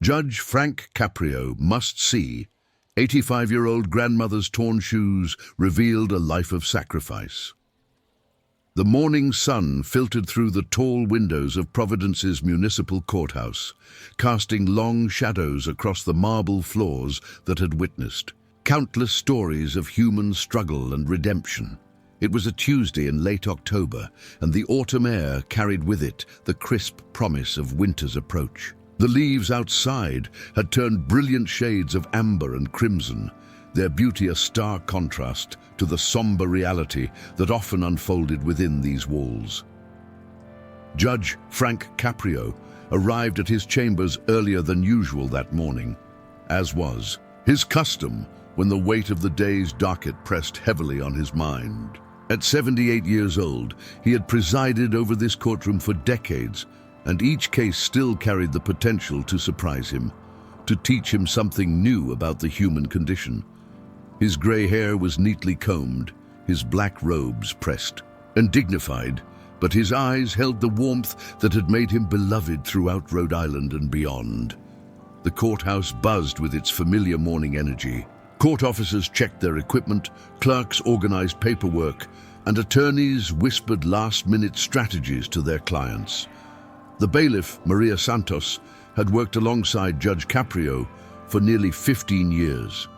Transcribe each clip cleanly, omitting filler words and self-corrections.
Judge Frank Caprio must see 85-year-old grandmother's torn shoes revealed a life of sacrifice. The morning sun filtered through the tall windows of Providence's municipal courthouse, casting long shadows across the marble floors that had witnessed countless stories of human struggle and redemption. It was a Tuesday in late October, and the autumn air carried with it the crisp promise of winter's approach. The leaves outside had turned brilliant shades of amber and crimson, their beauty a stark contrast to the somber reality that often unfolded within these walls. Judge Frank Caprio arrived at his chambers earlier than usual that morning, as was his custom when the weight of the day's docket pressed heavily on his mind. At 78 years old, he had presided over this courtroom for decades, and each case still carried the potential to surprise him, to teach him something new about the human condition. His gray hair was neatly combed, his black robes pressed and dignified, but his eyes held the warmth that had made him beloved throughout Rhode Island and beyond. The courthouse buzzed with its familiar morning energy. Court officers checked their equipment, clerks organized paperwork, and attorneys whispered last-minute strategies to their clients. The bailiff, Maria Santos, had worked alongside Judge Caprio for nearly 15 years.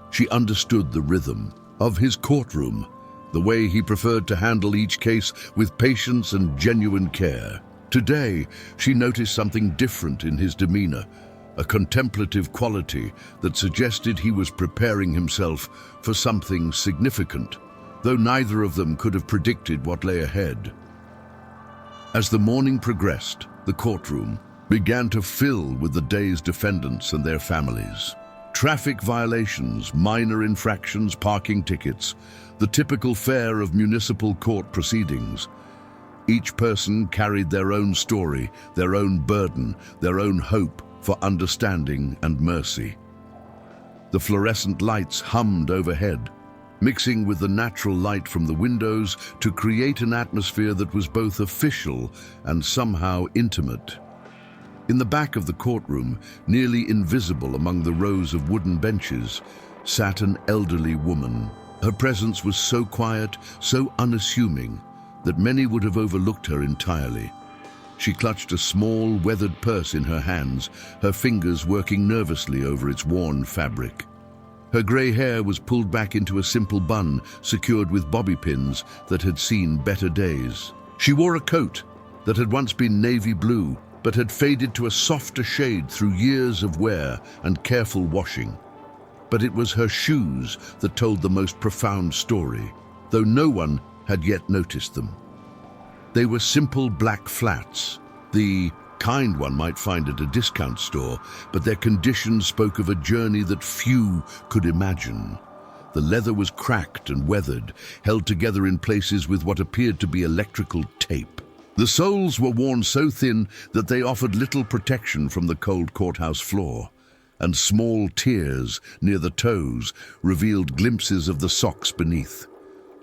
She understood the rhythm of his courtroom, the way he preferred to handle each case with patience and genuine care. Today, she noticed something different in his demeanor, a contemplative quality that suggested he was preparing himself for something significant, though neither of them could have predicted what lay ahead. As the morning progressed, the courtroom began to fill with the day's defendants and their families. Traffic violations, minor infractions, parking tickets, the typical fare of municipal court proceedings. Each person carried their own story, their own burden, their own hope for understanding and mercy. The fluorescent lights hummed overhead, mixing with the natural light from the windows to create an atmosphere that was both official and somehow intimate. In the back of the courtroom, nearly invisible among the rows of wooden benches, sat an elderly woman. Her presence was so quiet, so unassuming, that many would have overlooked her entirely. She clutched a small, weathered purse in her hands, her fingers working nervously over its worn fabric. Her grey hair was pulled back into a simple bun, secured with bobby pins that had seen better days. She wore a coat that had once been navy blue, but had faded to a softer shade through years of wear and careful washing. But it was her shoes that told the most profound story, though no one had yet noticed them. They were simple black flats, the kind one might find at a discount store, but their condition spoke of a journey that few could imagine. The leather was cracked and weathered, held together in places with what appeared to be electrical tape. The soles were worn so thin that they offered little protection from the cold courthouse floor, and small tears near the toes revealed glimpses of the socks beneath.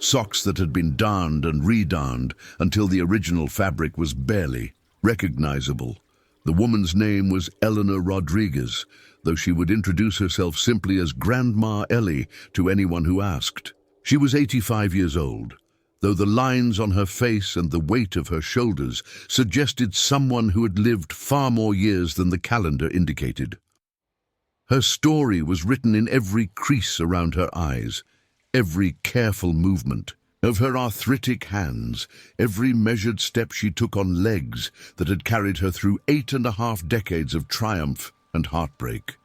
Socks that had been darned and redarned until the original fabric was barely recognizable. The woman's name was Eleanor Rodriguez, though she would introduce herself simply as Grandma Ellie to anyone who asked. She was 85 years old, though the lines on her face and the weight of her shoulders suggested someone who had lived far more years than the calendar indicated. Her story was written in every crease around her eyes, every careful movement of her arthritic hands, every measured step she took on legs that had carried her through 8.5 decades of triumph and heartbreak.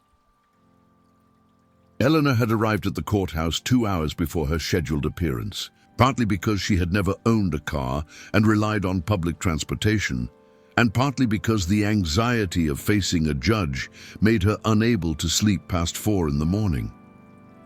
Eleanor had arrived at the courthouse 2 hours before her scheduled appearance, partly because she had never owned a car and relied on public transportation, and partly because the anxiety of facing a judge made her unable to sleep past 4 in the morning.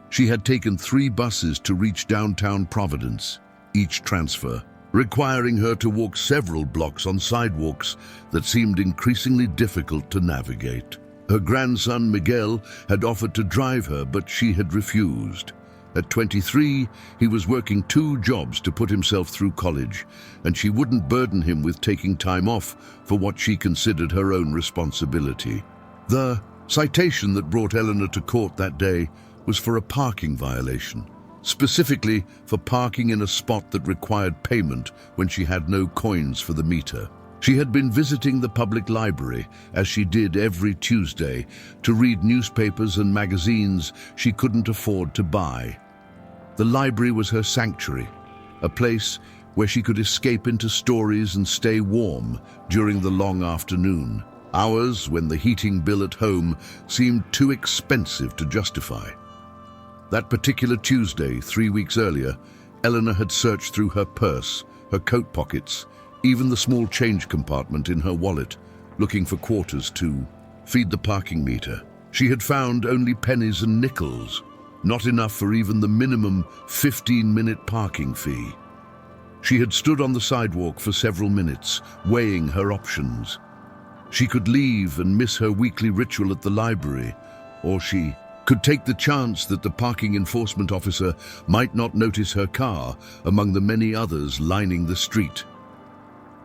She had taken 3 buses to reach downtown Providence, each transfer requiring her to walk several blocks on sidewalks that seemed increasingly difficult to navigate. Her grandson, Miguel, had offered to drive her, but she had refused. At 23, he was working 2 jobs to put himself through college, and she wouldn't burden him with taking time off for what she considered her own responsibility. The Citation that brought Eleanor to court that day was for a parking violation, specifically for parking in a spot that required payment when she had no coins for the meter. She had been visiting the public library, as she did every Tuesday, to read newspapers and magazines she couldn't afford to buy. The library was her sanctuary, a place where she could escape into stories and stay warm during the long afternoon, hours when the heating bill at home seemed too expensive to justify. That particular Tuesday, 3 weeks earlier, Eleanor had searched through her purse, her coat pockets, even the small change compartment in her wallet, looking for quarters to feed the parking meter. She had found only pennies and nickels, not enough for even the minimum 15-minute parking fee. She had stood on the sidewalk for several minutes, weighing her options. She could leave and miss her weekly ritual at the library, or she could take the chance that the parking enforcement officer might not notice her car among the many others lining the street.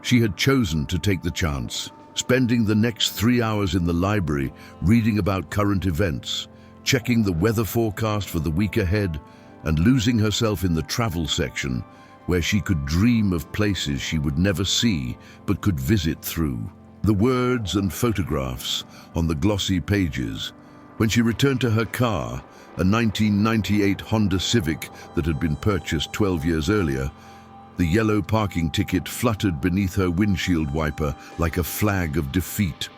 She had chosen to take the chance, spending the next 3 hours in the library reading about current events, checking the weather forecast for the week ahead, and losing herself in the travel section, where she could dream of places she would never see but could visit through the words and photographs on the glossy pages. When she returned to her car, a 1998 Honda Civic that had been purchased 12 years earlier, the yellow parking ticket fluttered beneath her windshield wiper like a flag of defeat.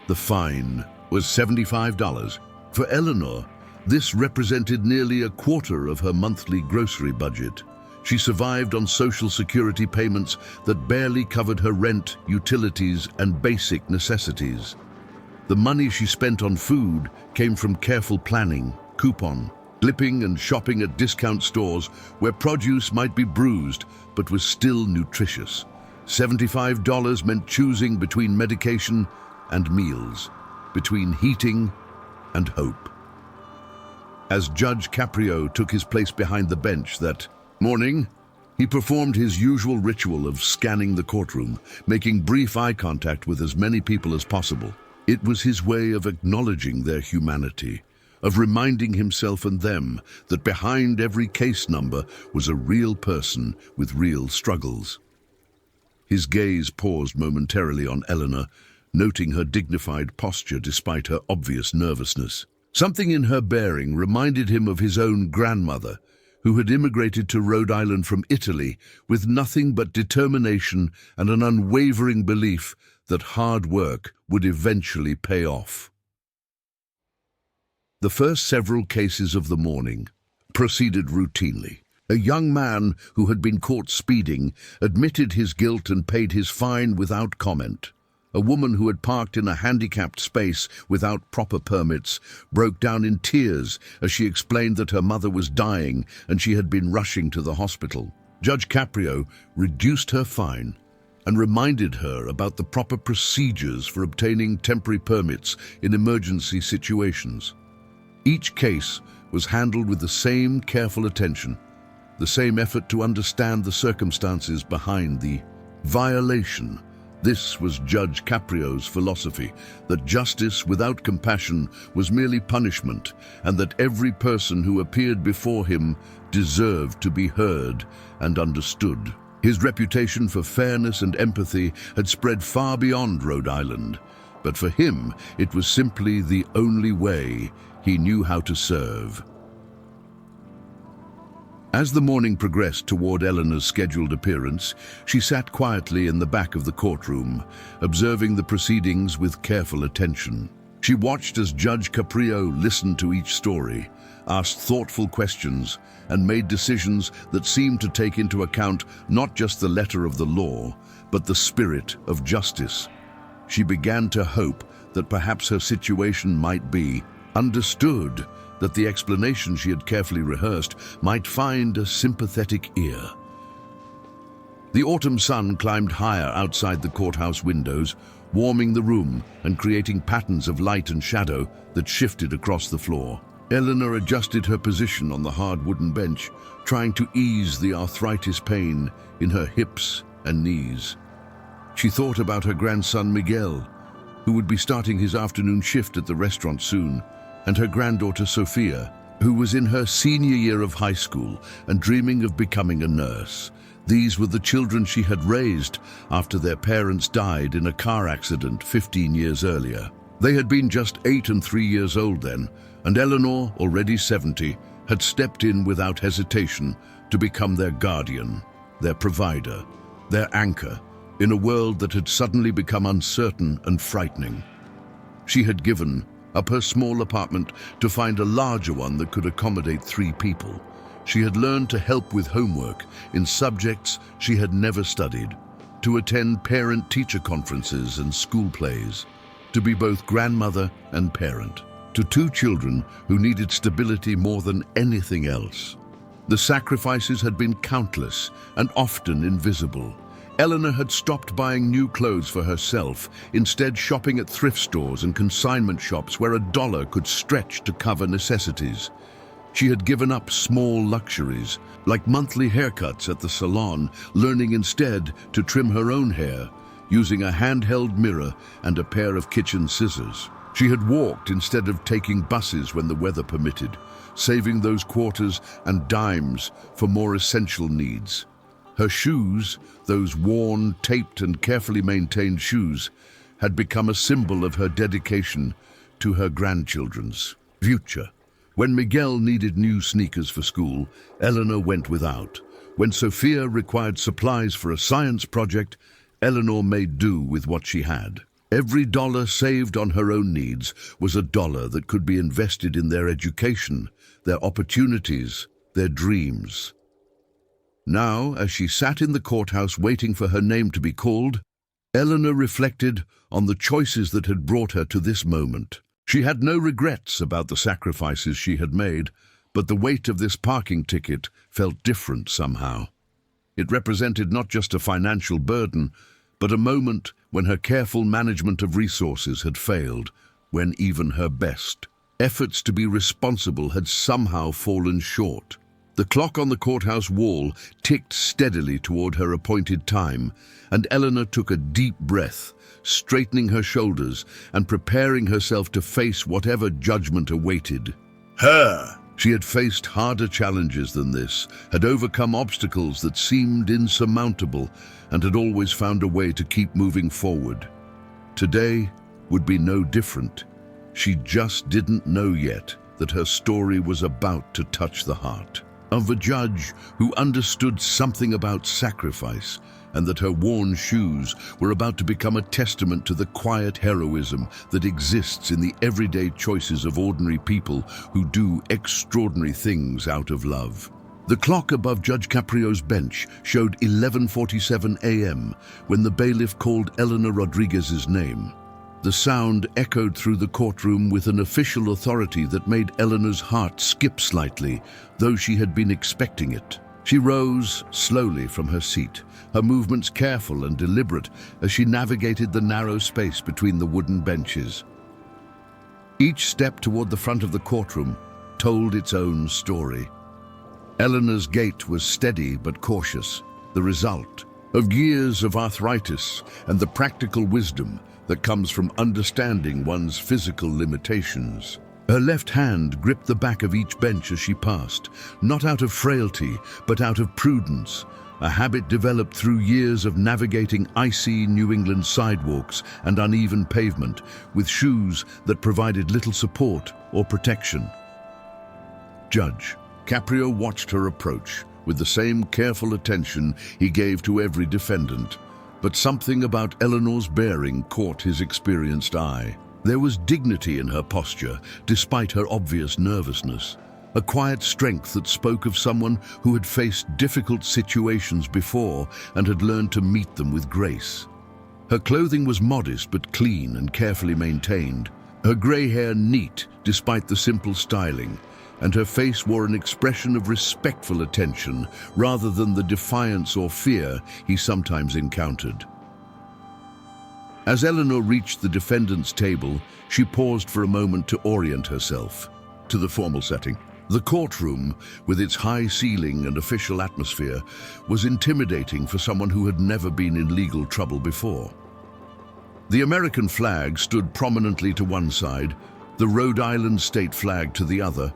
The fine was $75. For Eleanor, this represented nearly a quarter of her monthly grocery budget. She survived on Social Security payments that barely covered her rent, utilities, and basic necessities. The money she spent on food came from careful planning, coupon clipping, and shopping at discount stores where produce might be bruised but was still nutritious. $75 meant choosing between medication and meals, between heating and hope. As Judge Caprio took his place behind the bench that morning, he performed his usual ritual of scanning the courtroom, making brief eye contact with as many people as possible. It was his way of acknowledging their humanity, of reminding himself and them that behind every case number was a real person with real struggles. His gaze paused momentarily on Eleanor, noting her dignified posture despite her obvious nervousness. Something in her bearing reminded him of his own grandmother, who had immigrated to Rhode Island from Italy with nothing but determination and an unwavering belief that hard work would eventually pay off. The first several cases of the morning proceeded routinely. A young man who had been caught speeding admitted his guilt and paid his fine without comment. A woman who had parked in a handicapped space without proper permits broke down in tears as she explained that her mother was dying and she had been rushing to the hospital. Judge Caprio reduced her fine and reminded her about the proper procedures for obtaining temporary permits in emergency situations. Each case was handled with the same careful attention, the same effort to understand the circumstances behind the violation. This was Judge Caprio's philosophy, that justice without compassion was merely punishment, and that every person who appeared before him deserved to be heard and understood. His reputation for fairness and empathy had spread far beyond Rhode Island, but for him it was simply the only way he knew how to serve. As the morning progressed toward Eleanor's scheduled appearance, she sat quietly in the back of the courtroom, observing the proceedings with careful attention. She watched as Judge Caprio listened to each story, asked thoughtful questions, and made decisions that seemed to take into account not just the letter of the law, but the spirit of justice. She began to hope that perhaps her situation might be understood, that the explanation she had carefully rehearsed might find a sympathetic ear. The autumn sun climbed higher outside the courthouse windows, warming the room and creating patterns of light and shadow that shifted across the floor. Eleanor adjusted her position on the hard wooden bench, trying to ease the arthritis pain in her hips and knees. She thought about her grandson Miguel, who would be starting his afternoon shift at the restaurant soon, and her granddaughter Sophia, who was in her senior year of high school and dreaming of becoming a nurse. These were the children she had raised after their parents died in a car accident 15 years earlier. They had been just 8 and 3 years old then, and Eleanor, already 70, had stepped in without hesitation to become their guardian, their provider, their anchor, in a world that had suddenly become uncertain and frightening. She had given up her small apartment to find a larger one that could accommodate 3 people. She had learned to help with homework in subjects she had never studied, to attend parent-teacher conferences and school plays, to be both grandmother and parent, to 2 children who needed stability more than anything else. The sacrifices had been countless and often invisible. Eleanor had stopped buying new clothes for herself, instead shopping at thrift stores and consignment shops where $1 could stretch to cover necessities. She had given up small luxuries, like monthly haircuts at the salon, learning instead to trim her own hair, using a handheld mirror and a pair of kitchen scissors. She had walked instead of taking buses when the weather permitted, saving those quarters and dimes for more essential needs. Her shoes, those worn, taped and carefully maintained shoes, had become a symbol of her dedication to her grandchildren's future. When Miguel needed new sneakers for school, Eleanor went without. When Sophia required supplies for a science project, Eleanor made do with what she had. Every dollar saved on her own needs was a dollar that could be invested in their education, their opportunities, their dreams. Now, as she sat in the courthouse waiting for her name to be called, Eleanor reflected on the choices that had brought her to this moment. She had no regrets about the sacrifices she had made, but the weight of this parking ticket felt different somehow. It represented not just a financial burden, but a moment when her careful management of resources had failed, when even her best efforts to be responsible had somehow fallen short. The clock on the courthouse wall ticked steadily toward her appointed time, and Eleanor took a deep breath, straightening her shoulders and preparing herself to face whatever judgment awaited her. She had faced harder challenges than this, had overcome obstacles that seemed insurmountable, and had always found a way to keep moving forward. Today would be no different. She just didn't know yet that her story was about to touch the heart of a judge who understood something about sacrifice, and that her worn shoes were about to become a testament to the quiet heroism that exists in the everyday choices of ordinary people who do extraordinary things out of love. The clock above Judge Caprio's bench showed 11:47 a.m. when the bailiff called Eleanor Rodriguez's name. The sound echoed through the courtroom with an official authority that made Eleanor's heart skip slightly, though she had been expecting it. She rose slowly from her seat, her movements careful and deliberate as she navigated the narrow space between the wooden benches. Each step toward the front of the courtroom told its own story. Eleanor's gait was steady but cautious, the result of years of arthritis and the practical wisdom that comes from understanding one's physical limitations. Her left hand gripped the back of each bench as she passed, not out of frailty, but out of prudence, a habit developed through years of navigating icy New England sidewalks and uneven pavement with shoes that provided little support or protection. Judge Caprio watched her approach with the same careful attention he gave to every defendant, but something about Eleanor's bearing caught his experienced eye. There was dignity in her posture, despite her obvious nervousness, a quiet strength that spoke of someone who had faced difficult situations before and had learned to meet them with grace. Her clothing was modest but clean and carefully maintained, her grey hair neat despite the simple styling, and her face wore an expression of respectful attention rather than the defiance or fear he sometimes encountered. As Eleanor reached the defendant's table, she paused for a moment to orient herself to the formal setting. The courtroom, with its high ceiling and official atmosphere, was intimidating for someone who had never been in legal trouble before. The American flag stood prominently to one side, the Rhode Island state flag to the other,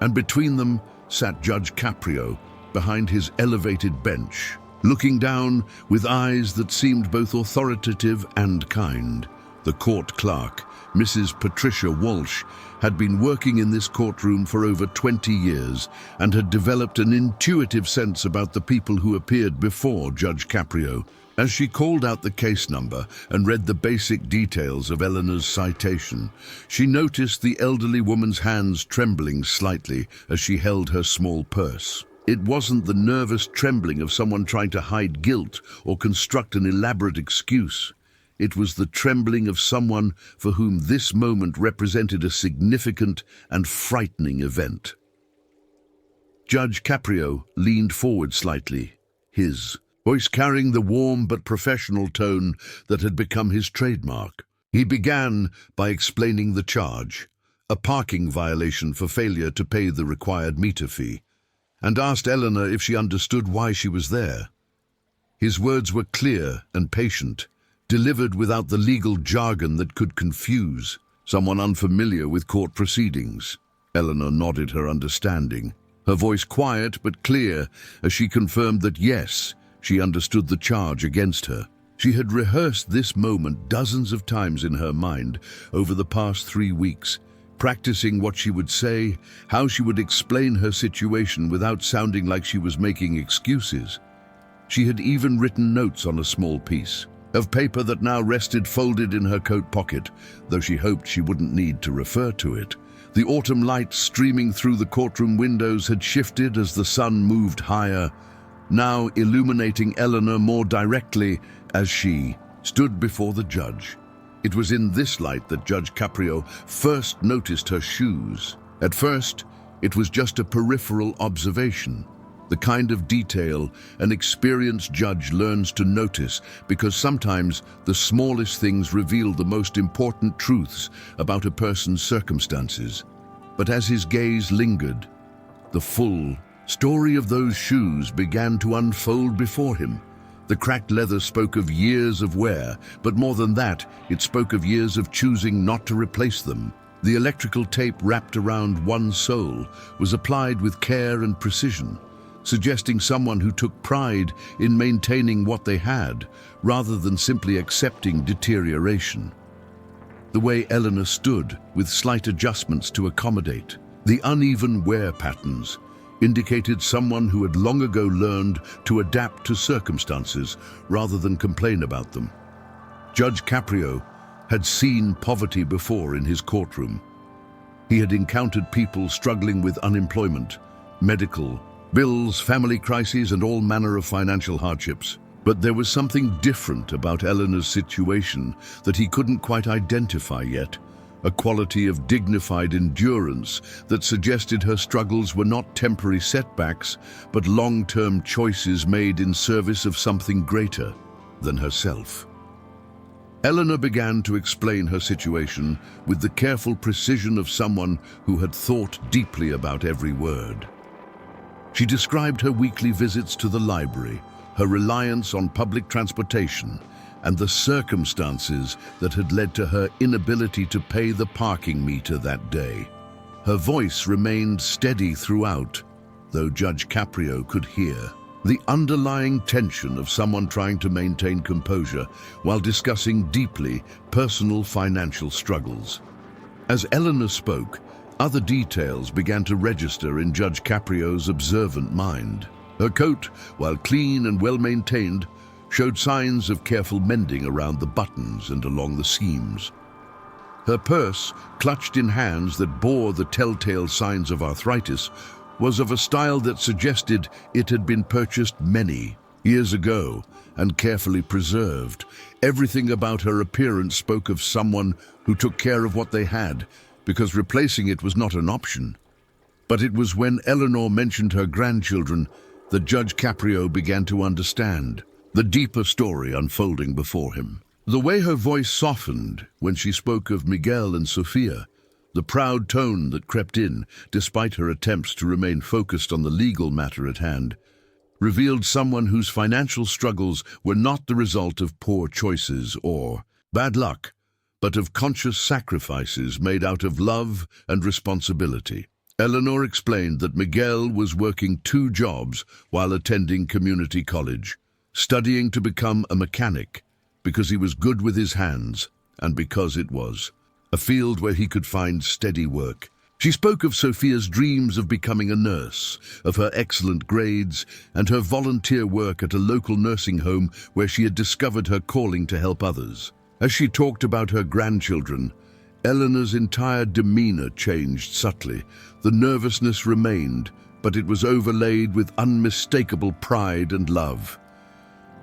and between them sat Judge Caprio behind his elevated bench, looking down with eyes that seemed both authoritative and kind. The court clerk, Mrs. Patricia Walsh, had been working in this courtroom for over 20 years and had developed an intuitive sense about the people who appeared before Judge Caprio. As she called out the case number and read the basic details of Eleanor's citation, she noticed the elderly woman's hands trembling slightly as she held her small purse. It wasn't the nervous trembling of someone trying to hide guilt or construct an elaborate excuse. It was the trembling of someone for whom this moment represented a significant and frightening event. Judge Caprio leaned forward slightly, his voice carrying the warm but professional tone that had become his trademark. He began by explaining the charge, a parking violation for failure to pay the required meter fee, and asked Eleanor if she understood why she was there. His words were clear and patient, delivered without the legal jargon that could confuse someone unfamiliar with court proceedings. Eleanor nodded her understanding, her voice quiet but clear as she confirmed that yes, she understood the charge against her. She had rehearsed this moment dozens of times in her mind over the past 3 weeks, practicing what she would say, how she would explain her situation without sounding like she was making excuses. She had even written notes on a small piece of paper that now rested folded in her coat pocket, though she hoped she wouldn't need to refer to it. The autumn light streaming through the courtroom windows had shifted as the sun moved higher, now illuminating Eleanor more directly as she stood before the judge. It was in this light that Judge Caprio first noticed her shoes. At first, it was just a peripheral observation, the kind of detail an experienced judge learns to notice because sometimes the smallest things reveal the most important truths about a person's circumstances. But as his gaze lingered, the full story of those shoes began to unfold before him. The cracked leather spoke of years of wear, but more than that, it spoke of years of choosing not to replace them. The electrical tape wrapped around one sole was applied with care and precision, suggesting someone who took pride in maintaining what they had, rather than simply accepting deterioration. The way Eleanor stood, with slight adjustments to accommodate the uneven wear patterns, indicated someone who had long ago learned to adapt to circumstances rather than complain about them. Judge Caprio had seen poverty before in his courtroom. He had encountered people struggling with unemployment, medical bills, family crises, and all manner of financial hardships. But there was something different about Eleanor's situation that he couldn't quite identify yet, a quality of dignified endurance that suggested her struggles were not temporary setbacks, but long-term choices made in service of something greater than herself. Eleanor began to explain her situation with the careful precision of someone who had thought deeply about every word. She described her weekly visits to the library, her reliance on public transportation, and the circumstances that had led to her inability to pay the parking meter that day. Her voice remained steady throughout, though Judge Caprio could hear the underlying tension of someone trying to maintain composure while discussing deeply personal financial struggles. As Eleanor spoke, other details began to register in Judge Caprio's observant mind. Her coat, while clean and well-maintained, showed signs of careful mending around the buttons and along the seams. Her purse, clutched in hands that bore the telltale signs of arthritis, was of a style that suggested it had been purchased many years ago and carefully preserved. Everything about her appearance spoke of someone who took care of what they had, because replacing it was not an option. But it was when Eleanor mentioned her grandchildren that Judge Caprio began to understand the deeper story unfolding before him. The way her voice softened when she spoke of Miguel and Sofia, the proud tone that crept in, despite her attempts to remain focused on the legal matter at hand, revealed someone whose financial struggles were not the result of poor choices or bad luck, but of conscious sacrifices made out of love and responsibility. Eleanor explained that Miguel was working 2 jobs while attending community college, studying to become a mechanic because he was good with his hands and because it was a field where he could find steady work. She spoke of Sophia's dreams of becoming a nurse, of her excellent grades, and her volunteer work at a local nursing home where she had discovered her calling to help others. As she talked about her grandchildren, Eleanor's entire demeanor changed subtly. The nervousness remained, but it was overlaid with unmistakable pride and love.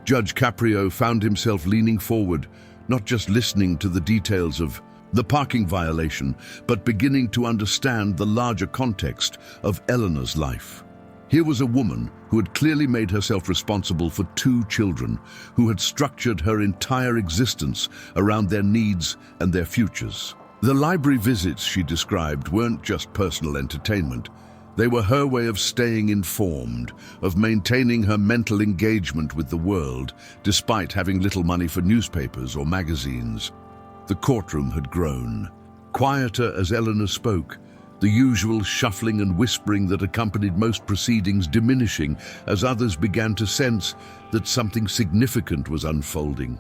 Judge Caprio found himself leaning forward, not just listening to the details of the parking violation, but beginning to understand the larger context of Eleanor's life. Here was a woman who had clearly made herself responsible for 2 children, who had structured her entire existence around their needs and their futures. The library visits she described weren't just personal entertainment. They were her way of staying informed, of maintaining her mental engagement with the world, despite having little money for newspapers or magazines. The courtroom had grown. Quieter as Eleanor spoke, the usual shuffling and whispering that accompanied most proceedings diminishing as others began to sense that something significant was unfolding.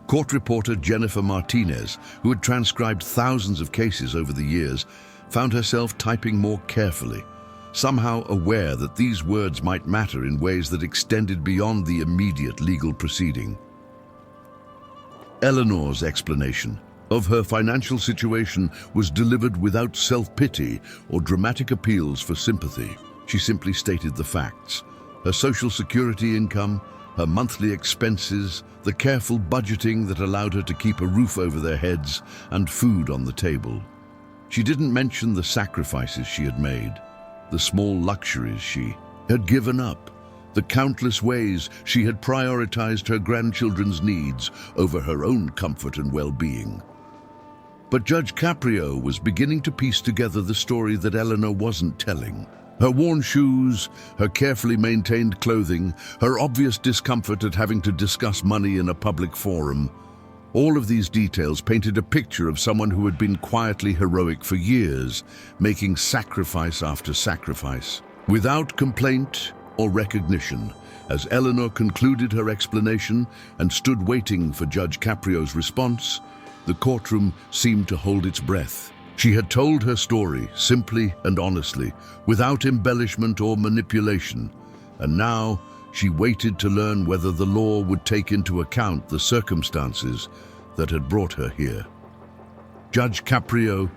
Court reporter Jennifer Martinez, who had transcribed thousands of cases over the years, found herself typing more carefully, somehow aware that these words might matter in ways that extended beyond the immediate legal proceeding. Eleanor's explanation of her financial situation was delivered without self-pity or dramatic appeals for sympathy. She simply stated the facts: her social security income, her monthly expenses, the careful budgeting that allowed her to keep a roof over their heads and food on the table. She didn't mention the sacrifices she had made, the small luxuries she had given up, the countless ways she had prioritized her grandchildren's needs over her own comfort and well-being. But Judge Caprio was beginning to piece together the story that Eleanor wasn't telling. Her worn shoes, her carefully maintained clothing, her obvious discomfort at having to discuss money in a public forum. All of these details painted a picture of someone who had been quietly heroic for years, making sacrifice after sacrifice, without complaint or recognition. As Eleanor concluded her explanation and stood waiting for Judge Caprio's response, the courtroom seemed to hold its breath. She had told her story simply and honestly, without embellishment or manipulation, and now she waited to learn whether the law would take into account the circumstances that had brought her here. Judge Caprio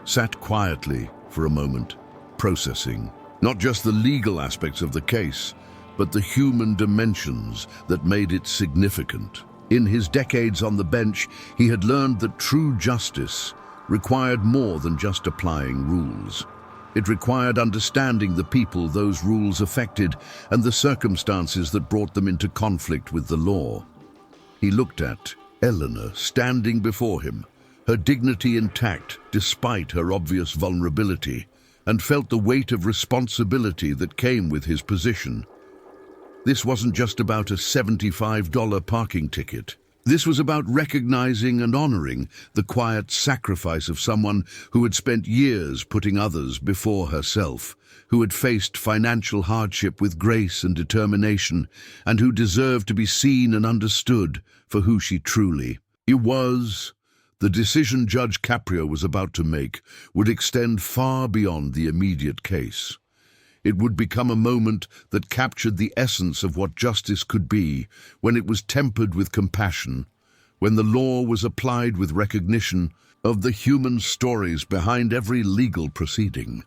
sat quietly for a moment, processing not just the legal aspects of the case, but the human dimensions that made it significant. In his decades on the bench, he had learned that true justice required more than just applying rules. It required understanding the people those rules affected and the circumstances that brought them into conflict with the law. He looked at Eleanor standing before him, her dignity intact despite her obvious vulnerability, and felt the weight of responsibility that came with his position. This wasn't just about a $75 parking ticket. This was about recognizing and honoring the quiet sacrifice of someone who had spent years putting others before herself, who had faced financial hardship with grace and determination, and who deserved to be seen and understood for who she truly was. The decision Judge Caprio was about to make would extend far beyond the immediate case. It would become a moment that captured the essence of what justice could be when it was tempered with compassion, when the law was applied with recognition of the human stories behind every legal proceeding.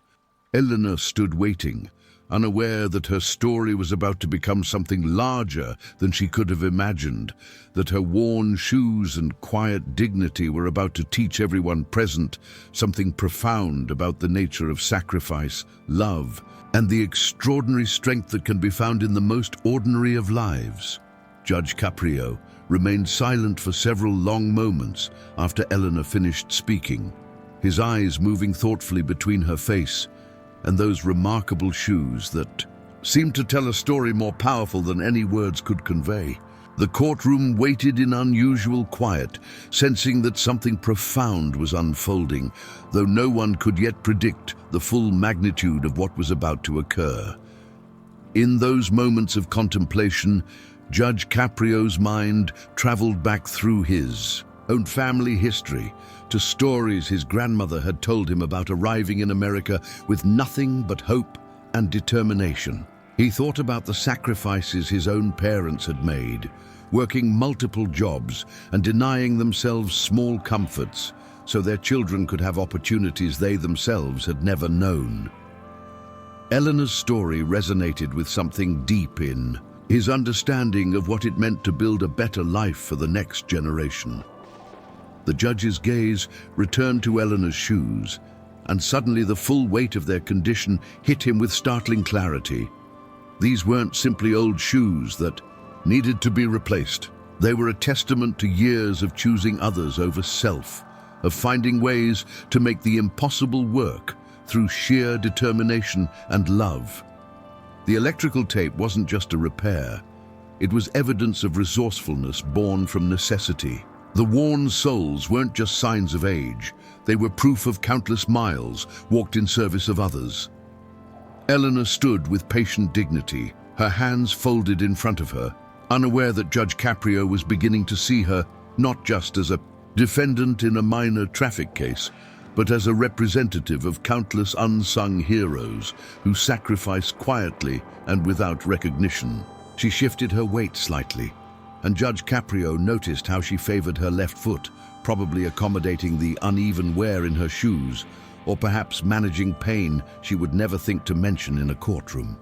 Eleanor stood waiting, unaware that her story was about to become something larger than she could have imagined, that her worn shoes and quiet dignity were about to teach everyone present something profound about the nature of sacrifice, love, and the extraordinary strength that can be found in the most ordinary of lives. Judge Caprio remained silent for several long moments after Eleanor finished speaking, his eyes moving thoughtfully between her face and those remarkable shoes that seemed to tell a story more powerful than any words could convey. The courtroom waited in unusual quiet, sensing that something profound was unfolding, though no one could yet predict the full magnitude of what was about to occur. In those moments of contemplation, Judge Caprio's mind traveled back through his own family history to stories his grandmother had told him about arriving in America with nothing but hope and determination. He thought about the sacrifices his own parents had made, working multiple jobs and denying themselves small comforts so their children could have opportunities they themselves had never known. Eleanor's story resonated with something deep in his understanding of what it meant to build a better life for the next generation. The judge's gaze returned to Eleanor's shoes, and suddenly the full weight of their condition hit him with startling clarity. These weren't simply old shoes that needed to be replaced. They were a testament to years of choosing others over self, of finding ways to make the impossible work through sheer determination and love. The electrical tape wasn't just a repair. It was evidence of resourcefulness born from necessity. The worn soles weren't just signs of age. They were proof of countless miles walked in service of others. Eleanor stood with patient dignity, her hands folded in front of her, unaware that Judge Caprio was beginning to see her not just as a defendant in a minor traffic case, but as a representative of countless unsung heroes who sacrificed quietly and without recognition. She shifted her weight slightly, and Judge Caprio noticed how she favored her left foot, probably accommodating the uneven wear in her shoes, or perhaps managing pain she would never think to mention in a courtroom.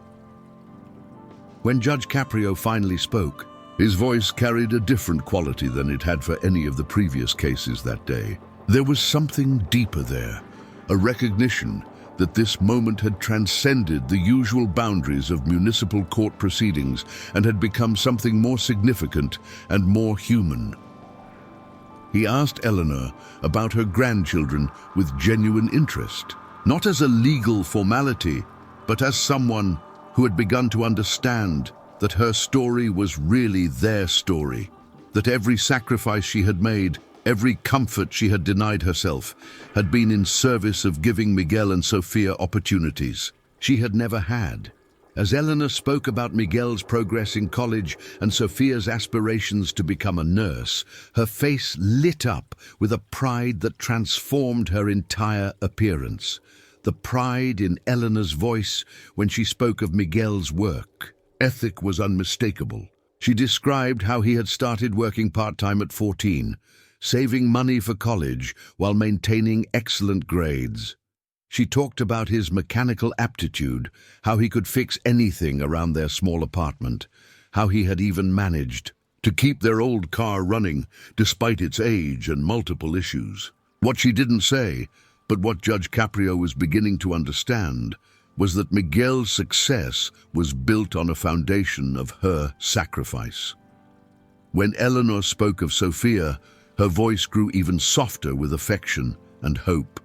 When Judge Caprio finally spoke, his voice carried a different quality than it had for any of the previous cases that day. There was something deeper there, a recognition that this moment had transcended the usual boundaries of municipal court proceedings and had become something more significant and more human. He asked Eleanor about her grandchildren with genuine interest, not as a legal formality, but as someone who had begun to understand that her story was really their story, that every sacrifice she had made, every comfort she had denied herself, had been in service of giving Miguel and Sophia opportunities she had never had. As Eleanor spoke about Miguel's progress in college and Sophia's aspirations to become a nurse, her face lit up with a pride that transformed her entire appearance. The pride in Eleanor's voice when she spoke of Miguel's work ethic was unmistakable. She described how he had started working part-time at 14, saving money for college while maintaining excellent grades. She talked about his mechanical aptitude, how he could fix anything around their small apartment, how he had even managed to keep their old car running despite its age and multiple issues. What she didn't say, but what Judge Caprio was beginning to understand, was that Miguel's success was built on a foundation of her sacrifice. When Eleanor spoke of Sophia, her voice grew even softer with affection and hope.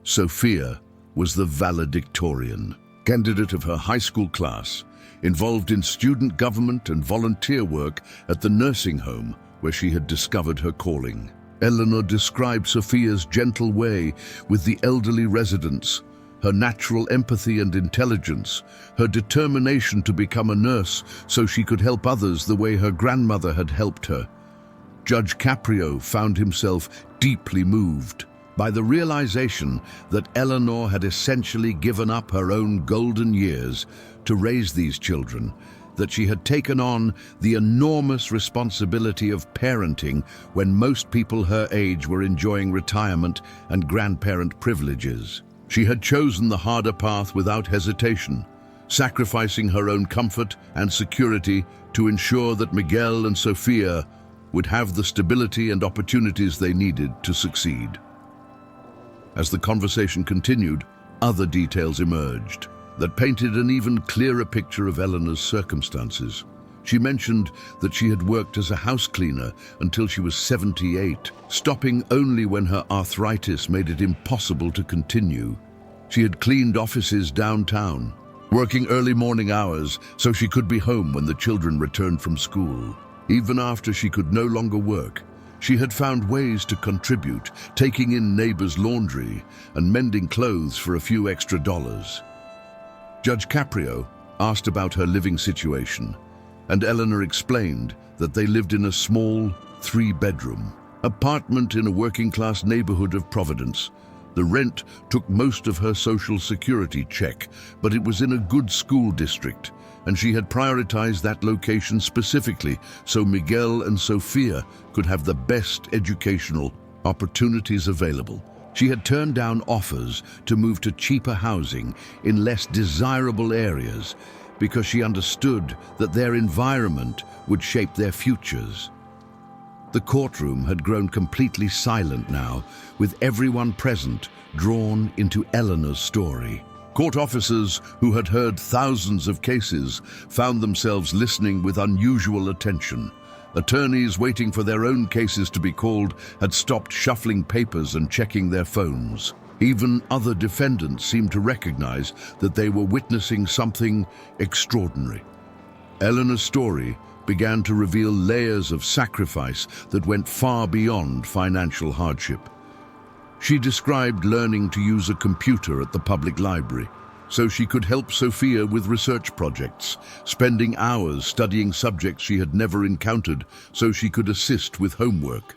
Sophia was the valedictorian, candidate of her high school class, involved in student government and volunteer work at the nursing home where she had discovered her calling. Eleanor described Sophia's gentle way with the elderly residents, her natural empathy and intelligence, her determination to become a nurse so she could help others the way her grandmother had helped her. Judge Caprio found himself deeply moved by the realization that Eleanor had essentially given up her own golden years to raise these children, that she had taken on the enormous responsibility of parenting when most people her age were enjoying retirement and grandparent privileges. She had chosen the harder path without hesitation, sacrificing her own comfort and security to ensure that Miguel and Sophia would have the stability and opportunities they needed to succeed. As the conversation continued, other details emerged that painted an even clearer picture of Eleanor's circumstances. She mentioned that she had worked as a house cleaner until she was 78, stopping only when her arthritis made it impossible to continue. She had cleaned offices downtown, working early morning hours so she could be home when the children returned from school. Even after she could no longer work, she had found ways to contribute, taking in neighbors' laundry and mending clothes for a few extra dollars. Judge Caprio asked about her living situation, and Eleanor explained that they lived in a small, 3-bedroom apartment in a working-class neighborhood of Providence. The rent took most of her Social Security check, but it was in a good school district, and she had prioritized that location specifically so Miguel and Sophia could have the best educational opportunities available. She had turned down offers to move to cheaper housing in less desirable areas because she understood that their environment would shape their futures. The courtroom had grown completely silent now, with everyone present drawn into Eleanor's story. Court officers who had heard thousands of cases found themselves listening with unusual attention. Attorneys waiting for their own cases to be called had stopped shuffling papers and checking their phones. Even other defendants seemed to recognize that they were witnessing something extraordinary. Eleanor's story began to reveal layers of sacrifice that went far beyond financial hardship. She described learning to use a computer at the public library so she could help Sophia with research projects, spending hours studying subjects she had never encountered so she could assist with homework.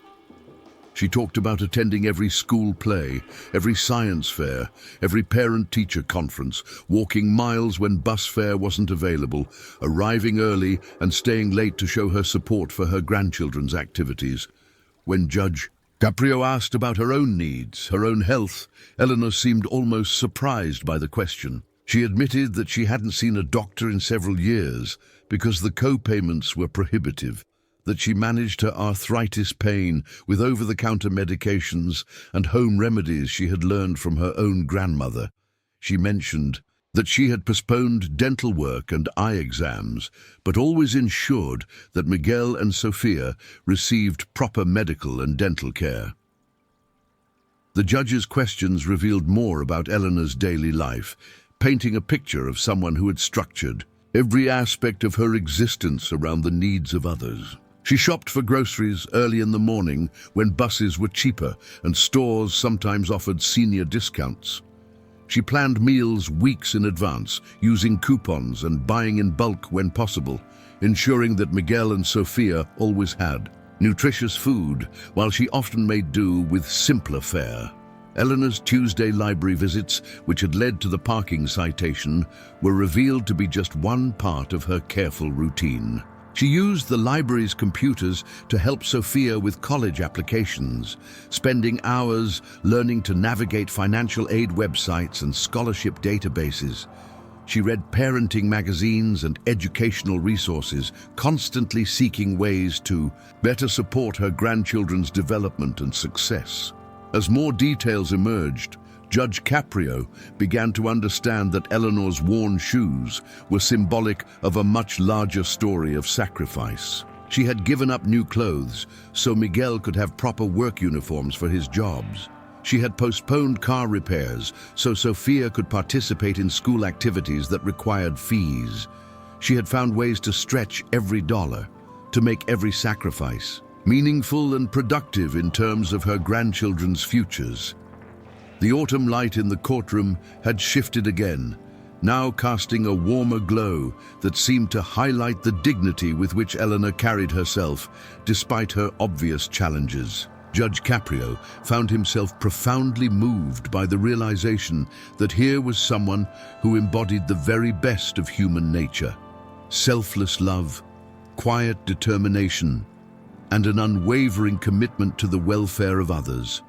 She talked about attending every school play, every science fair, every parent-teacher conference, walking miles when bus fare wasn't available, arriving early and staying late to show her support for her grandchildren's activities. When Judge Caprio asked about her own needs, her own health, Eleanor seemed almost surprised by the question. She admitted that she hadn't seen a doctor in several years because the co-payments were prohibitive, that she managed her arthritis pain with over-the-counter medications and home remedies she had learned from her own grandmother. She mentioned that she had postponed dental work and eye exams, but always ensured that Miguel and Sophia received proper medical and dental care. The judge's questions revealed more about Eleanor's daily life, painting a picture of someone who had structured every aspect of her existence around the needs of others. She shopped for groceries early in the morning when buses were cheaper and stores sometimes offered senior discounts. She planned meals weeks in advance, using coupons and buying in bulk when possible, ensuring that Miguel and Sophia always had nutritious food, while she often made do with simpler fare. Eleanor's Tuesday library visits, which had led to the parking citation, were revealed to be just one part of her careful routine. She used the library's computers to help Sophia with college applications, spending hours learning to navigate financial aid websites and scholarship databases. She read parenting magazines and educational resources, constantly seeking ways to better support her grandchildren's development and success. As more details emerged, Judge Caprio began to understand that Eleanor's worn shoes were symbolic of a much larger story of sacrifice. She had given up new clothes so Miguel could have proper work uniforms for his jobs. She had postponed car repairs so Sophia could participate in school activities that required fees. She had found ways to stretch every dollar, to make every sacrifice meaningful and productive in terms of her grandchildren's futures. The autumn light in the courtroom had shifted again, now casting a warmer glow that seemed to highlight the dignity with which Eleanor carried herself, despite her obvious challenges. Judge Caprio found himself profoundly moved by the realization that here was someone who embodied the very best of human nature: selfless love, quiet determination, and an unwavering commitment to the welfare of others.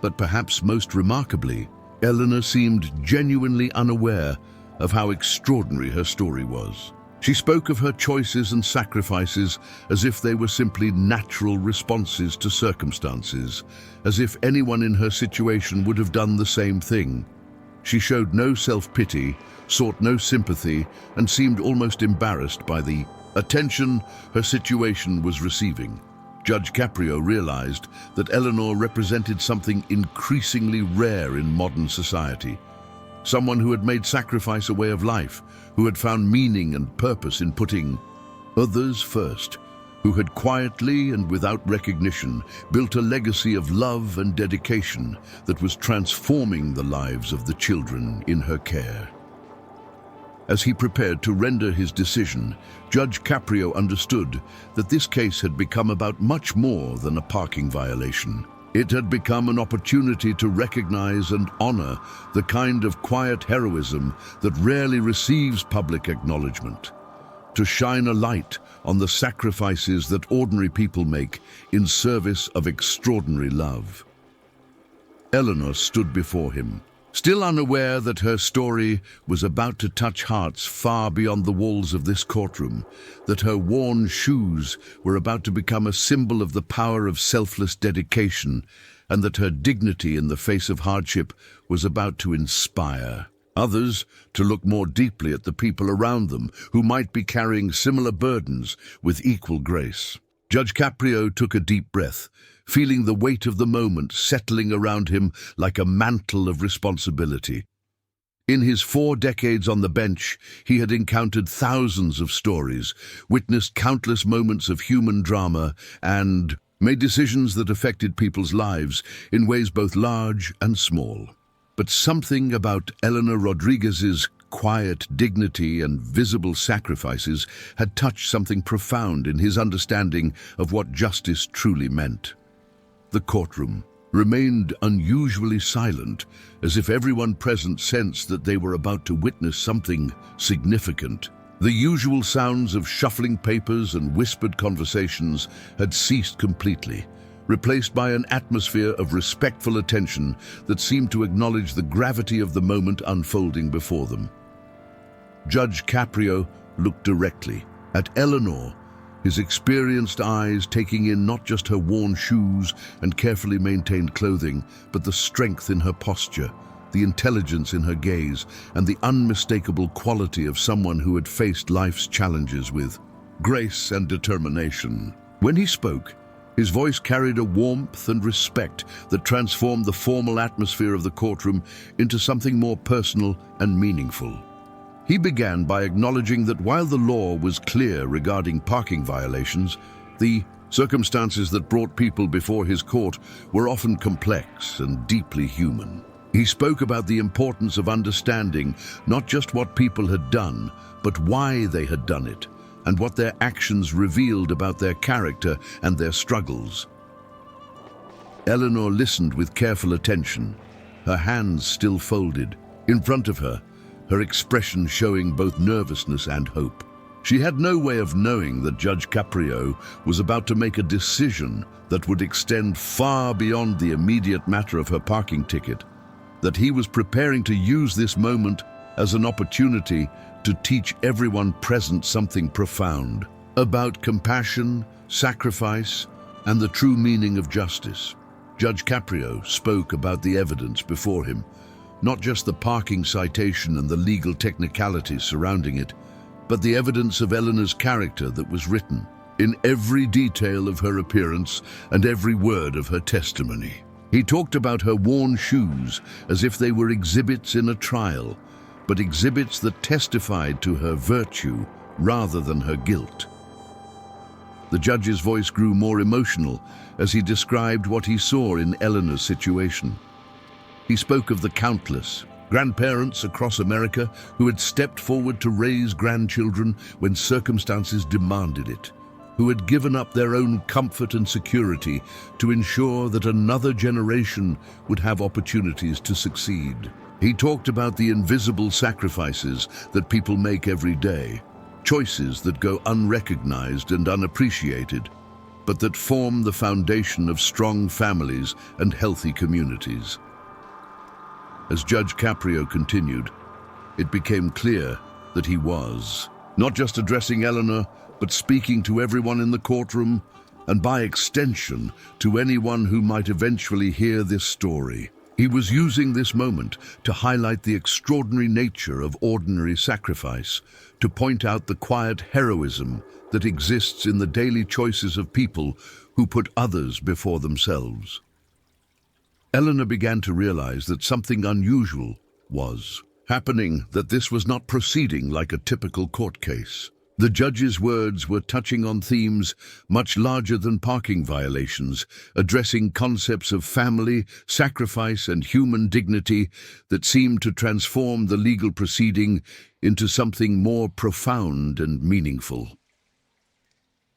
But perhaps most remarkably, Eleanor seemed genuinely unaware of how extraordinary her story was. She spoke of her choices and sacrifices as if they were simply natural responses to circumstances, as if anyone in her situation would have done the same thing. She showed no self-pity, sought no sympathy, and seemed almost embarrassed by the attention her situation was receiving. Judge Caprio realized that Eleanor represented something increasingly rare in modern society. Someone who had made sacrifice a way of life, who had found meaning and purpose in putting others first. who had quietly and without recognition built a legacy of love and dedication that was transforming the lives of the children in her care. As he prepared to render his decision, Judge Caprio understood that this case had become about much more than a parking violation. It had become an opportunity to recognize and honor the kind of quiet heroism that rarely receives public acknowledgement, to shine a light on the sacrifices that ordinary people make in service of extraordinary love. Eleanor stood before him, still unaware that her story was about to touch hearts far beyond the walls of this courtroom, that her worn shoes were about to become a symbol of the power of selfless dedication, and that her dignity in the face of hardship was about to inspire others to look more deeply at the people around them who might be carrying similar burdens with equal grace. Judge Caprio took a deep breath, feeling the weight of the moment settling around him like a mantle of responsibility. In his 4 decades on the bench, he had encountered thousands of stories, witnessed countless moments of human drama, and made decisions that affected people's lives in ways both large and small. But something about Eleanor Rodriguez's quiet dignity and visible sacrifices had touched something profound in his understanding of what justice truly meant. The courtroom remained unusually silent, as if everyone present sensed that they were about to witness something significant. The usual sounds of shuffling papers and whispered conversations had ceased completely, replaced by an atmosphere of respectful attention that seemed to acknowledge the gravity of the moment unfolding before them. Judge Caprio looked directly at Eleanor, his experienced eyes taking in not just her worn shoes and carefully maintained clothing, but the strength in her posture, the intelligence in her gaze, and the unmistakable quality of someone who had faced life's challenges with grace and determination. When he spoke, his voice carried a warmth and respect that transformed the formal atmosphere of the courtroom into something more personal and meaningful. He began by acknowledging that while the law was clear regarding parking violations, the circumstances that brought people before his court were often complex and deeply human. He spoke about the importance of understanding not just what people had done, but why they had done it, and what their actions revealed about their character and their struggles. Eleanor listened with careful attention, her hands still folded. In front of her, her expression showing both nervousness and hope. She had no way of knowing that Judge Caprio was about to make a decision that would extend far beyond the immediate matter of her parking ticket, that he was preparing to use this moment as an opportunity to teach everyone present something profound about compassion, sacrifice, and the true meaning of justice. Judge Caprio spoke about the evidence before him, not just the parking citation and the legal technicalities surrounding it, but the evidence of Eleanor's character that was written in every detail of her appearance and every word of her testimony. He talked about her worn shoes as if they were exhibits in a trial, but exhibits that testified to her virtue rather than her guilt. The judge's voice grew more emotional as he described what he saw in Eleanor's situation. He spoke of the countless grandparents across America who had stepped forward to raise grandchildren when circumstances demanded it, who had given up their own comfort and security to ensure that another generation would have opportunities to succeed. He talked about the invisible sacrifices that people make every day, choices that go unrecognized and unappreciated, but that form the foundation of strong families and healthy communities. As Judge Caprio continued, it became clear that he was not just addressing Eleanor, but speaking to everyone in the courtroom, and by extension, to anyone who might eventually hear this story. He was using this moment to highlight the extraordinary nature of ordinary sacrifice, to point out the quiet heroism that exists in the daily choices of people who put others before themselves. Eleanor began to realize that something unusual was happening, that this was not proceeding like a typical court case. The judge's words were touching on themes much larger than parking violations, addressing concepts of family, sacrifice, and human dignity that seemed to transform the legal proceeding into something more profound and meaningful.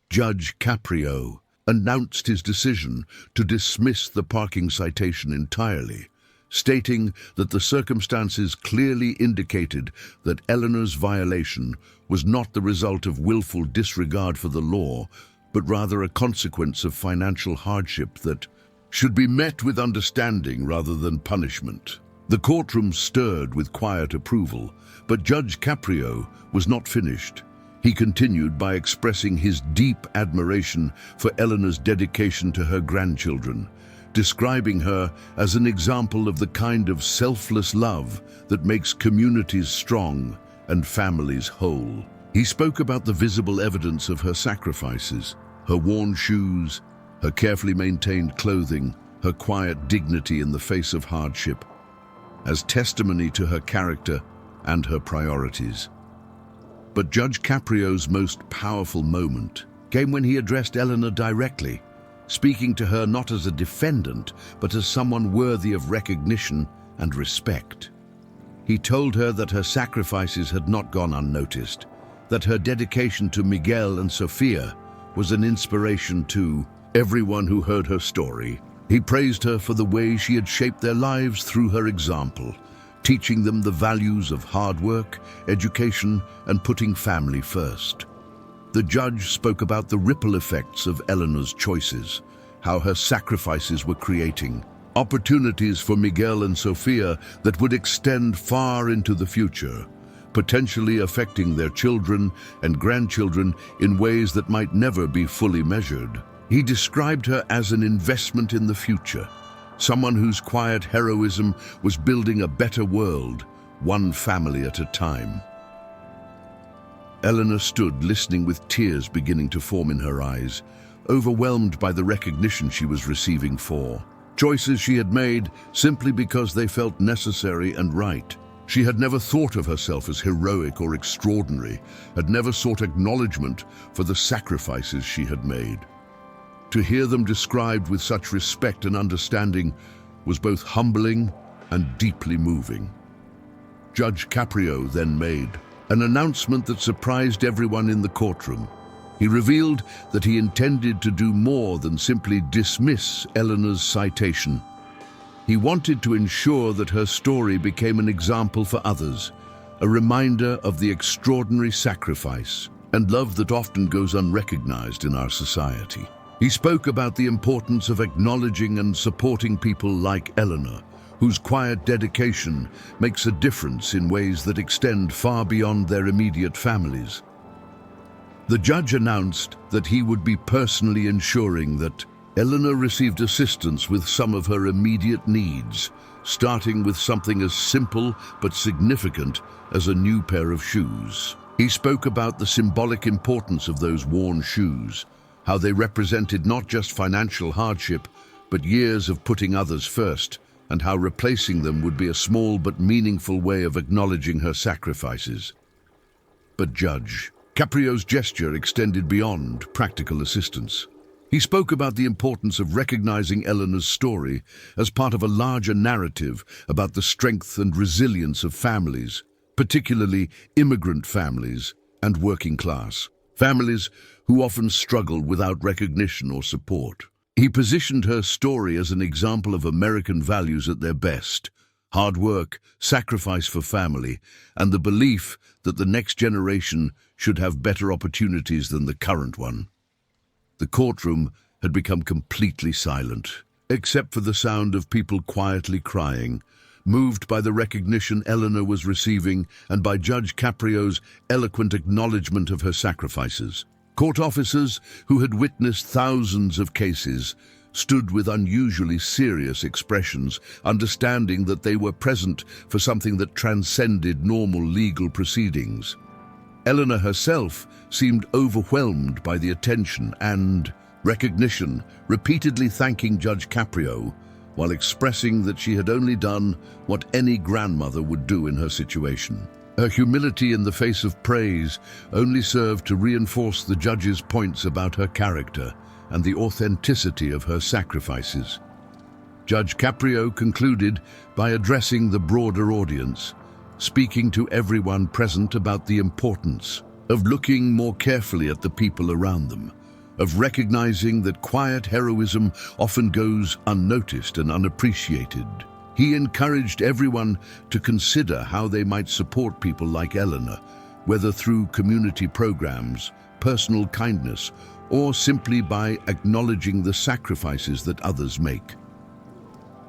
Judge Caprio announced his decision to dismiss the parking citation entirely, stating that the circumstances clearly indicated that Eleanor's violation was not the result of willful disregard for the law, but rather a consequence of financial hardship that should be met with understanding rather than punishment. The courtroom stirred with quiet approval, but Judge Caprio was not finished. He continued by expressing his deep admiration for Eleanor's dedication to her grandchildren, describing her as an example of the kind of selfless love that makes communities strong and families whole. He spoke about the visible evidence of her sacrifices, her worn shoes, her carefully maintained clothing, her quiet dignity in the face of hardship, as testimony to her character and her priorities. But Judge Caprio's most powerful moment came when he addressed Eleanor directly, speaking to her not as a defendant, but as someone worthy of recognition and respect. He told her that her sacrifices had not gone unnoticed, that her dedication to Miguel and Sofia was an inspiration to everyone who heard her story. He praised her for the way she had shaped their lives through her example, teaching them the values of hard work, education, and putting family first. The judge spoke about the ripple effects of Eleanor's choices, how her sacrifices were creating opportunities for Miguel and Sofia that would extend far into the future, potentially affecting their children and grandchildren in ways that might never be fully measured. He described her as an investment in the future, someone whose quiet heroism was building a better world, one family at a time. Eleanor stood listening with tears beginning to form in her eyes, overwhelmed by the recognition she was receiving for choices she had made simply because they felt necessary and right. She had never thought of herself as heroic or extraordinary, had never sought acknowledgement for the sacrifices she had made. To hear them described with such respect and understanding was both humbling and deeply moving. Judge Caprio then made an announcement that surprised everyone in the courtroom. He revealed that he intended to do more than simply dismiss Eleanor's citation. He wanted to ensure that her story became an example for others, a reminder of the extraordinary sacrifice and love that often goes unrecognized in our society. He spoke about the importance of acknowledging and supporting people like Eleanor, whose quiet dedication makes a difference in ways that extend far beyond their immediate families. The judge announced that he would be personally ensuring that Eleanor received assistance with some of her immediate needs, starting with something as simple but significant as a new pair of shoes. He spoke about the symbolic importance of those worn shoes, how they represented not just financial hardship, but years of putting others first, and how replacing them would be a small but meaningful way of acknowledging her sacrifices. But Judge Caprio's gesture extended beyond practical assistance. He spoke about the importance of recognizing Eleanor's story as part of a larger narrative about the strength and resilience of families, particularly immigrant families and working class families who often struggle without recognition or support. He positioned her story as an example of American values at their best: hard work, sacrifice for family, and the belief that the next generation should have better opportunities than the current one. The courtroom had become completely silent, except for the sound of people quietly crying, moved by the recognition Eleanor was receiving and by Judge Caprio's eloquent acknowledgement of her sacrifices. Court officers who had witnessed thousands of cases stood with unusually serious expressions, understanding that they were present for something that transcended normal legal proceedings. Eleanor herself seemed overwhelmed by the attention and recognition, repeatedly thanking Judge Caprio while expressing that she had only done what any grandmother would do in her situation. Her humility in the face of praise only served to reinforce the judge's points about her character and the authenticity of her sacrifices. Judge Caprio concluded by addressing the broader audience, speaking to everyone present about the importance of looking more carefully at the people around them, of recognizing that quiet heroism often goes unnoticed and unappreciated. He encouraged everyone to consider how they might support people like Eleanor, whether through community programs, personal kindness, or simply by acknowledging the sacrifices that others make.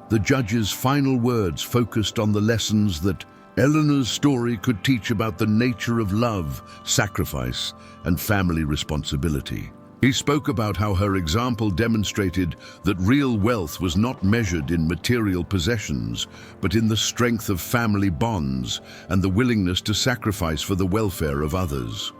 The judge's final words focused on the lessons that Eleanor's story could teach about the nature of love, sacrifice, and family responsibility. He spoke about how her example demonstrated that real wealth was not measured in material possessions, but in the strength of family bonds and the willingness to sacrifice for the welfare of others.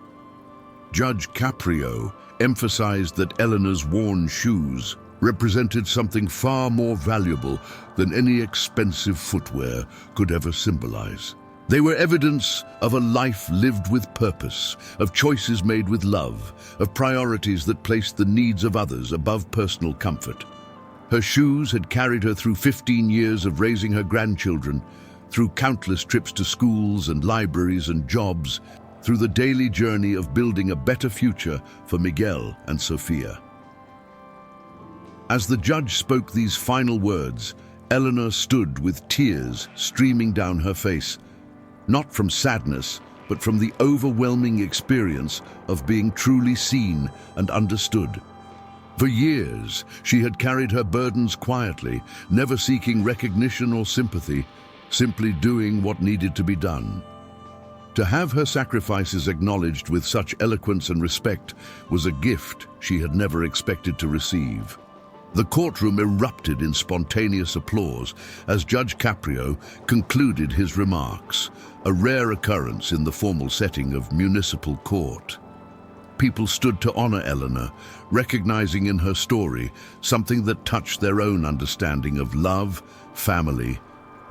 Judge Caprio emphasized that Eleanor's worn shoes represented something far more valuable than any expensive footwear could ever symbolize. They were evidence of a life lived with purpose, of choices made with love, of priorities that placed the needs of others above personal comfort. Her shoes had carried her through 15 years of raising her grandchildren, through countless trips to schools and libraries and jobs, through the daily journey of building a better future for Miguel and Sofia. As the judge spoke these final words, Eleanor stood with tears streaming down her face, not from sadness, but from the overwhelming experience of being truly seen and understood. For years, she had carried her burdens quietly, never seeking recognition or sympathy, simply doing what needed to be done. To have her sacrifices acknowledged with such eloquence and respect was a gift she had never expected to receive. The courtroom erupted in spontaneous applause as Judge Caprio concluded his remarks, a rare occurrence in the formal setting of municipal court. People stood to honor Eleanor, recognizing in her story something that touched their own understanding of love, family,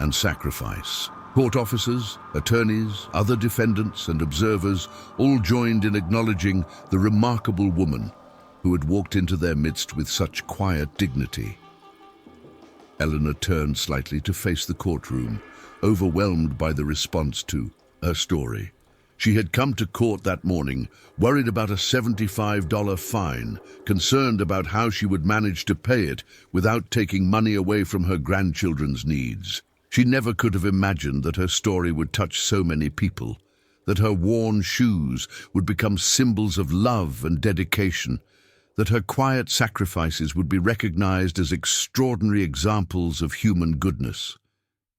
and sacrifice. Court officers, attorneys, other defendants, and observers all joined in acknowledging the remarkable woman who had walked into their midst with such quiet dignity. Eleanor turned slightly to face the courtroom, overwhelmed by the response to her story. She had come to court that morning, worried about a $75 fine, concerned about how she would manage to pay it without taking money away from her grandchildren's needs. She never could have imagined that her story would touch so many people, that her worn shoes would become symbols of love and dedication, that her quiet sacrifices would be recognized as extraordinary examples of human goodness.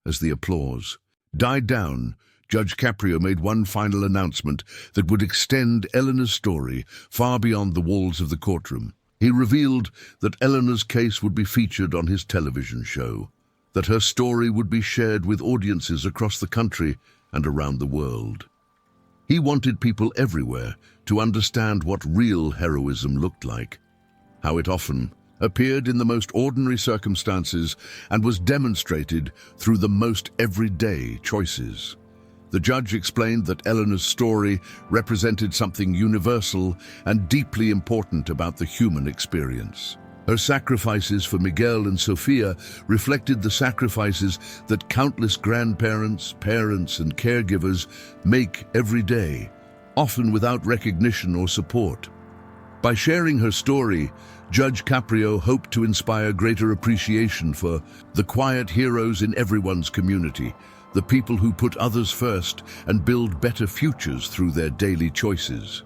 As the applause died down, Judge Caprio made one final announcement that would extend Eleanor's story far beyond the walls of the courtroom. He revealed that Eleanor's case would be featured on his television show, that her story would be shared with audiences across the country and around the world. He wanted people everywhere to understand what real heroism looked like, how it often appeared in the most ordinary circumstances and was demonstrated through the most everyday choices. The judge explained that Eleanor's story represented something universal and deeply important about the human experience. Her sacrifices for Miguel and Sofia reflected the sacrifices that countless grandparents, parents, and caregivers make every day, often without recognition or support. By sharing her story, Judge Caprio hoped to inspire greater appreciation for the quiet heroes in everyone's community, the people who put others first and build better futures through their daily choices.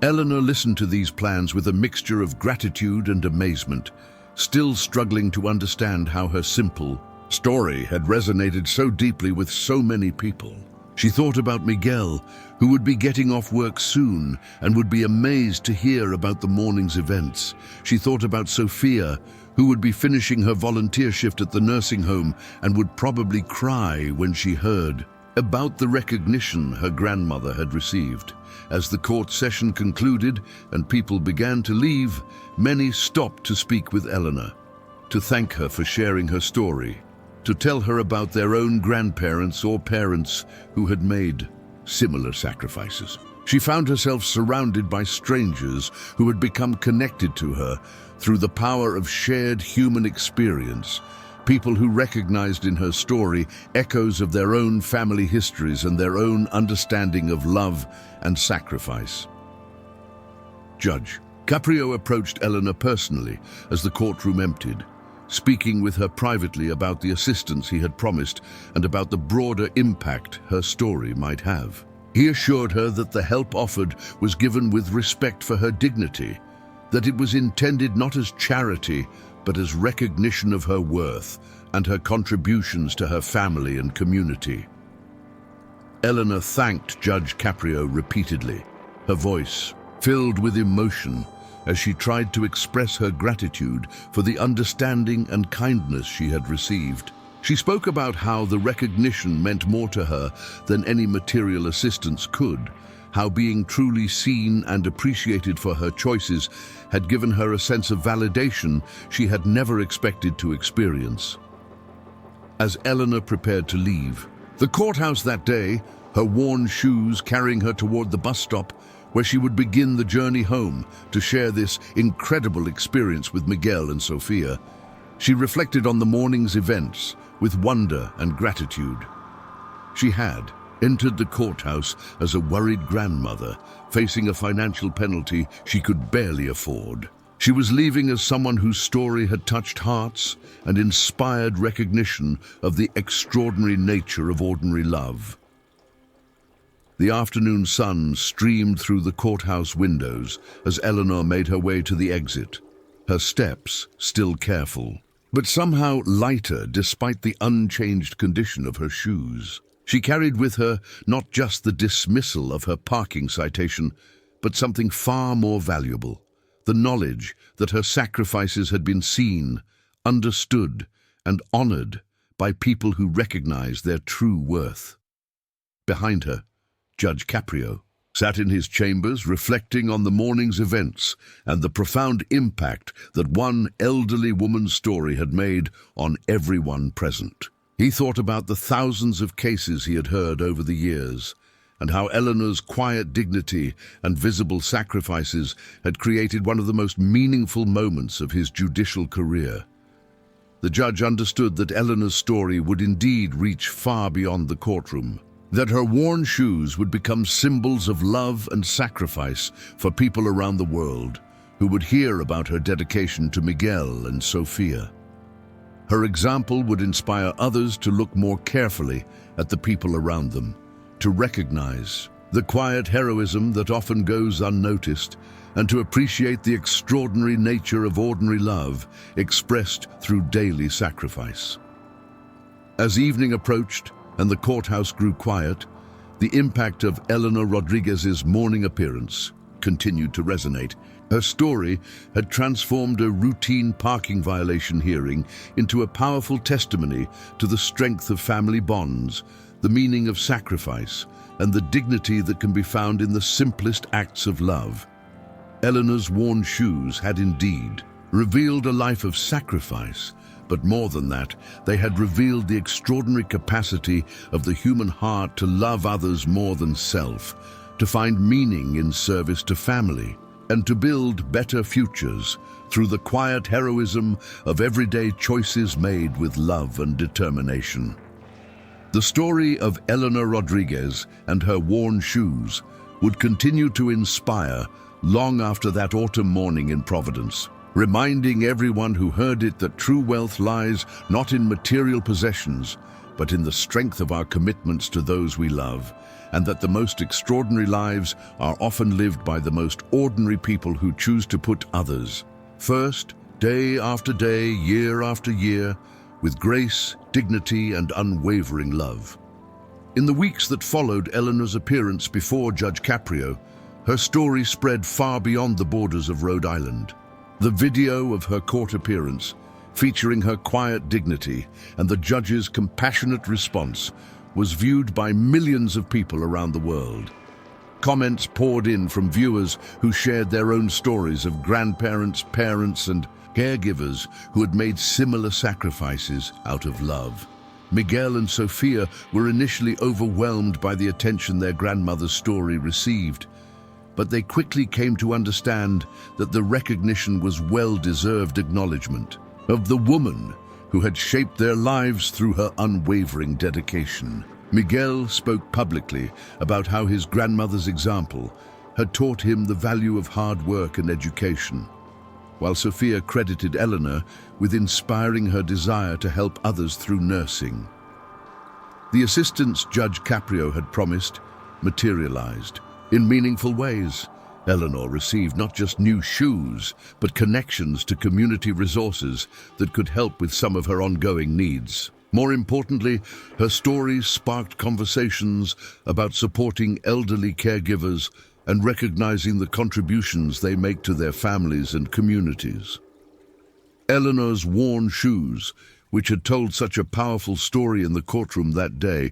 Eleanor listened to these plans with a mixture of gratitude and amazement, still struggling to understand how her simple story had resonated so deeply with so many people. She thought about Miguel, who would be getting off work soon and would be amazed to hear about the morning's events. She thought about Sofia, who would be finishing her volunteer shift at the nursing home and would probably cry when she heard about the recognition her grandmother had received. As the court session concluded and people began to leave, many stopped to speak with Eleanor, to thank her for sharing her story, to tell her about their own grandparents or parents who had made similar sacrifices. She found herself surrounded by strangers who had become connected to her through the power of shared human experience, people who recognized in her story echoes of their own family histories and their own understanding of love and sacrifice. Judge Caprio approached Eleanor personally as the courtroom emptied, speaking with her privately about the assistance he had promised and about the broader impact her story might have. He assured her that the help offered was given with respect for her dignity, that it was intended not as charity, but as recognition of her worth and her contributions to her family and community. Eleanor thanked Judge Caprio repeatedly, her voice filled with emotion as she tried to express her gratitude for the understanding and kindness she had received. She spoke about how the recognition meant more to her than any material assistance could, how being truly seen and appreciated for her choices had given her a sense of validation she had never expected to experience. As Eleanor prepared to leave the courthouse that day, her worn shoes carrying her toward the bus stop where she would begin the journey home to share this incredible experience with Miguel and Sofia, she reflected on the morning's events with wonder and gratitude. She had entered the courthouse as a worried grandmother, facing a financial penalty she could barely afford. She was leaving as someone whose story had touched hearts and inspired recognition of the extraordinary nature of ordinary love. The afternoon sun streamed through the courthouse windows as Eleanor made her way to the exit, her steps still careful, but somehow lighter despite the unchanged condition of her shoes. She carried with her not just the dismissal of her parking citation, but something far more valuable, the knowledge that her sacrifices had been seen, understood, and honored by people who recognized their true worth. Behind her, Judge Caprio sat in his chambers reflecting on the morning's events and the profound impact that one elderly woman's story had made on everyone present. He thought about the thousands of cases he had heard over the years, and how Eleanor's quiet dignity and visible sacrifices had created one of the most meaningful moments of his judicial career. The judge understood that Eleanor's story would indeed reach far beyond the courtroom, that her worn shoes would become symbols of love and sacrifice for people around the world who would hear about her dedication to Miguel and Sofia. Her example would inspire others to look more carefully at the people around them, to recognize the quiet heroism that often goes unnoticed, and to appreciate the extraordinary nature of ordinary love expressed through daily sacrifice. As evening approached and the courthouse grew quiet, the impact of Eleanor Rodriguez's morning appearance continued to resonate. Her story had transformed a routine parking violation hearing into a powerful testimony to the strength of family bonds, the meaning of sacrifice, and the dignity that can be found in the simplest acts of love. Eleanor's worn shoes had indeed revealed a life of sacrifice, but more than that, they had revealed the extraordinary capacity of the human heart to love others more than self, to find meaning in service to family, and to build better futures through the quiet heroism of everyday choices made with love and determination. The story of Eleanor Rodriguez and her worn shoes would continue to inspire long after that autumn morning in Providence, reminding everyone who heard it that true wealth lies not in material possessions, but in the strength of our commitments to those we love, and that the most extraordinary lives are often lived by the most ordinary people who choose to put others first, day after day, year after year, with grace, dignity, and unwavering love. In the weeks that followed Eleanor's appearance before Judge Caprio, her story spread far beyond the borders of Rhode Island. The video of her court appearance, featuring her quiet dignity and the judge's compassionate response, was viewed by millions of people around the world. Comments poured in from viewers who shared their own stories of grandparents, parents, and caregivers who had made similar sacrifices out of love. Miguel and Sofia were initially overwhelmed by the attention their grandmother's story received, but they quickly came to understand that the recognition was well-deserved acknowledgement of the woman who had shaped their lives through her unwavering dedication. Miguel spoke publicly about how his grandmother's example had taught him the value of hard work and education, while Sofia credited Eleanor with inspiring her desire to help others through nursing. The assistance Judge Caprio had promised materialized in meaningful ways. Eleanor received not just new shoes, but connections to community resources that could help with some of her ongoing needs. More importantly, her stories sparked conversations about supporting elderly caregivers and recognizing the contributions they make to their families and communities. Eleanor's worn shoes, which had told such a powerful story in the courtroom that day,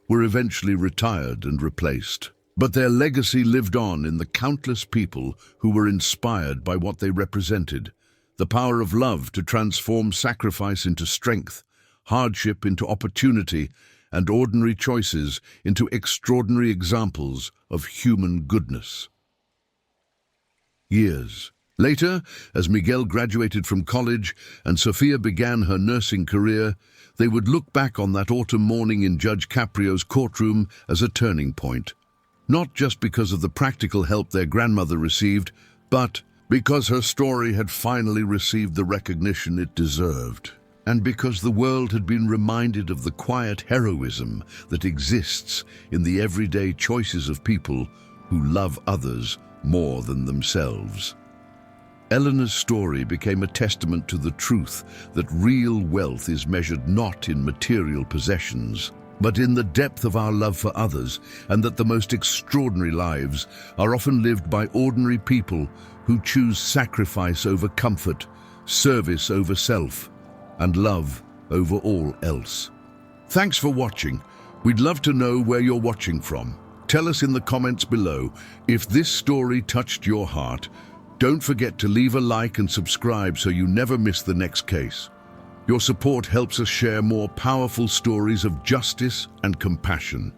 were eventually retired and replaced. But their legacy lived on in the countless people who were inspired by what they represented: the power of love to transform sacrifice into strength, hardship into opportunity, and ordinary choices into extraordinary examples of human goodness. Years later, as Miguel graduated from college and Sofia began her nursing career, they would look back on that autumn morning in Judge Caprio's courtroom as a turning point. Not just because of the practical help their grandmother received, but because her story had finally received the recognition it deserved. And because the world had been reminded of the quiet heroism that exists in the everyday choices of people who love others more than themselves. Eleanor's story became a testament to the truth that real wealth is measured not in material possessions, but in the depth of our love for others, and that the most extraordinary lives are often lived by ordinary people who choose sacrifice over comfort, service over self, and love over all else. Thanks for watching. We'd love to know where you're watching from. Tell us in the comments below if this story touched your heart. Don't forget to leave a like and subscribe so you never miss the next case. Your support helps us share more powerful stories of justice and compassion.